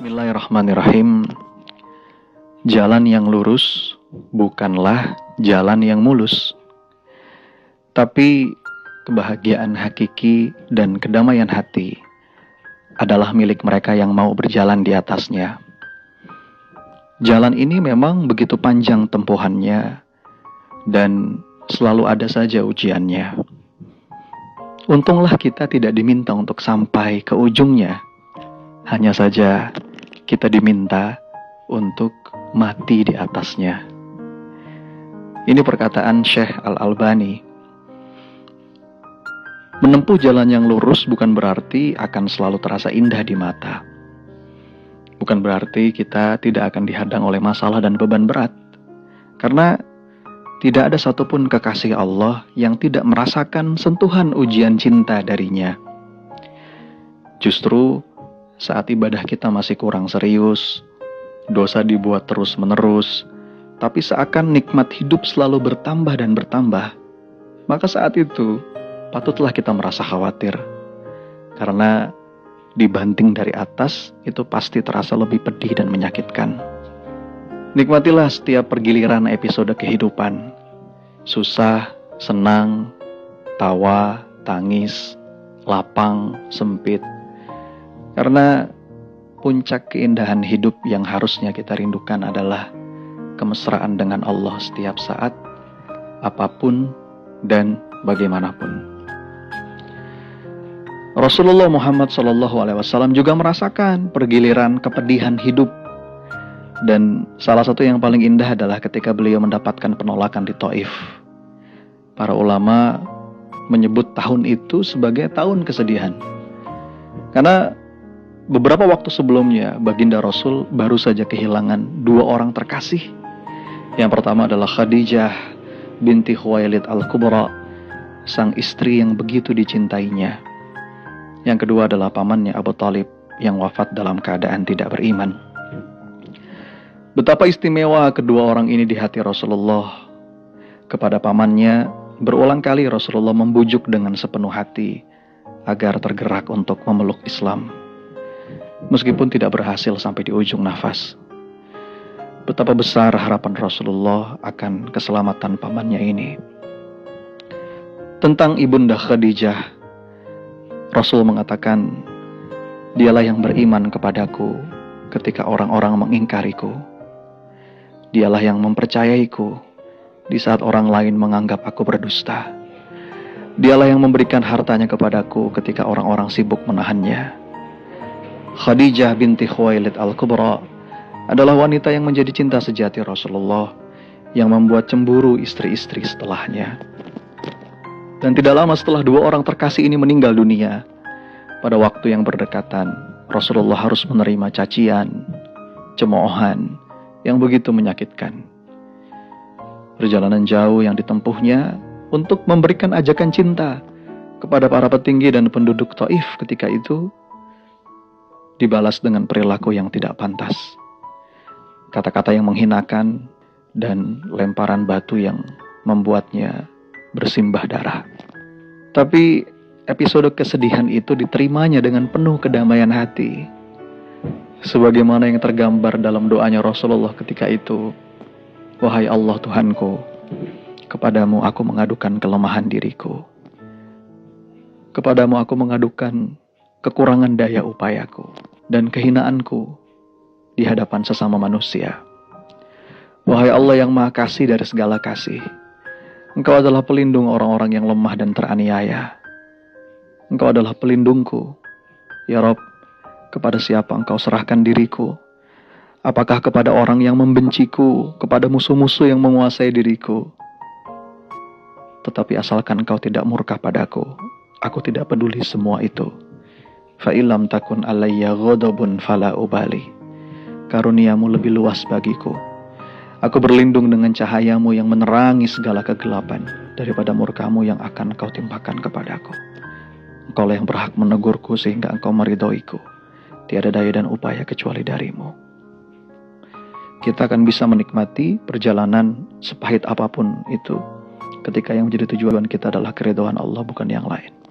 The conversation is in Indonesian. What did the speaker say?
Bismillahirrahmanirrahim. Jalan yang lurus bukanlah jalan yang mulus, tapi kebahagiaan hakiki dan kedamaian hati adalah milik mereka yang mau berjalan di atasnya. Jalan ini memang begitu panjang tempuhannya dan selalu ada saja ujiannya. Untunglah kita tidak diminta untuk sampai ke ujungnya. Hanya saja kita diminta untuk mati di atasnya. Ini perkataan Syekh Al-Albani. Menempuh jalan yang lurus bukan berarti akan selalu terasa indah di mata. Bukan berarti kita tidak akan dihadang oleh masalah dan beban berat. Karena tidak ada satupun kekasih Allah yang tidak merasakan sentuhan ujian cinta darinya. Justru saat ibadah kita masih kurang serius, dosa dibuat terus-menerus, tapi seakan nikmat hidup selalu bertambah dan bertambah, maka saat itu patutlah kita merasa khawatir. Karena dibanting dari atas, itu pasti terasa lebih pedih dan menyakitkan. Nikmatilah setiap pergiliran episode kehidupan. Susah, senang, tawa, tangis, lapang, sempit. Karena puncak keindahan hidup yang harusnya kita rindukan adalah kemesraan dengan Allah setiap saat, apapun dan bagaimanapun. Rasulullah Muhammad SAW juga merasakan pergiliran kepedihan hidup. Dan salah satu yang paling indah adalah ketika beliau mendapatkan penolakan di Taif. Para ulama menyebut tahun itu sebagai tahun kesedihan. Karena beberapa waktu sebelumnya, baginda Rasul baru saja kehilangan dua orang terkasih. Yang pertama adalah Khadijah binti Khuwailid Al-Kubra, sang istri yang begitu dicintainya. Yang kedua adalah pamannya Abu Thalib yang wafat dalam keadaan tidak beriman. Betapa istimewa kedua orang ini di hati Rasulullah. Kepada pamannya, berulang kali Rasulullah membujuk dengan sepenuh hati agar tergerak untuk memeluk Islam. Meskipun tidak berhasil sampai di ujung nafas. Betapa besar harapan Rasulullah akan keselamatan pamannya ini. Tentang Ibunda Khadijah, Rasul mengatakan, "Dialah yang beriman kepadaku ketika orang-orang mengingkariku. Dialah yang mempercayaiku di saat orang lain menganggap aku berdusta. Dialah yang memberikan hartanya kepadaku ketika orang-orang sibuk menahannya." Khadijah binti Khuwailid Al-Kubra adalah wanita yang menjadi cinta sejati Rasulullah, yang membuat cemburu istri-istri setelahnya. Dan tidak lama setelah dua orang terkasih ini meninggal dunia, pada waktu yang berdekatan, Rasulullah harus menerima cacian, cemoohan yang begitu menyakitkan. Perjalanan jauh yang ditempuhnya untuk memberikan ajakan cinta kepada para petinggi dan penduduk Taif ketika itu dibalas dengan perilaku yang tidak pantas. Kata-kata yang menghinakan dan lemparan batu yang membuatnya bersimbah darah. Tapi episode kesedihan itu diterimanya dengan penuh kedamaian hati. Sebagaimana yang tergambar dalam doanya Rasulullah ketika itu, "Wahai Allah Tuhanku, kepadamu aku mengadukan kelemahan diriku. Kepadamu aku mengadukan kekurangan daya upayaku dan kehinaanku di hadapan sesama manusia. Wahai Allah yang Maha Kasih dari segala kasih, Engkau adalah pelindung orang-orang yang lemah dan teraniaya. Engkau adalah pelindungku. Ya Rabb, kepada siapa Engkau serahkan diriku? Apakah kepada orang yang membenciku, kepada musuh-musuh yang menguasai diriku? Tetapi asalkan Engkau tidak murka padaku, aku tidak peduli semua itu. Fa'ilam takun alayya ghadabun fala ubali. Karuniamu lebih luas bagiku. Aku berlindung dengan cahayamu yang menerangi segala kegelapan daripada murkamu yang akan Engkau timpakan kepadaku. Engkau yang berhak menegurku sehingga Engkau meridhoiku. Tiada daya dan upaya kecuali darimu." Kita akan bisa menikmati perjalanan sepahit apapun itu ketika yang menjadi tujuan kita adalah keridhaan Allah, bukan yang lain.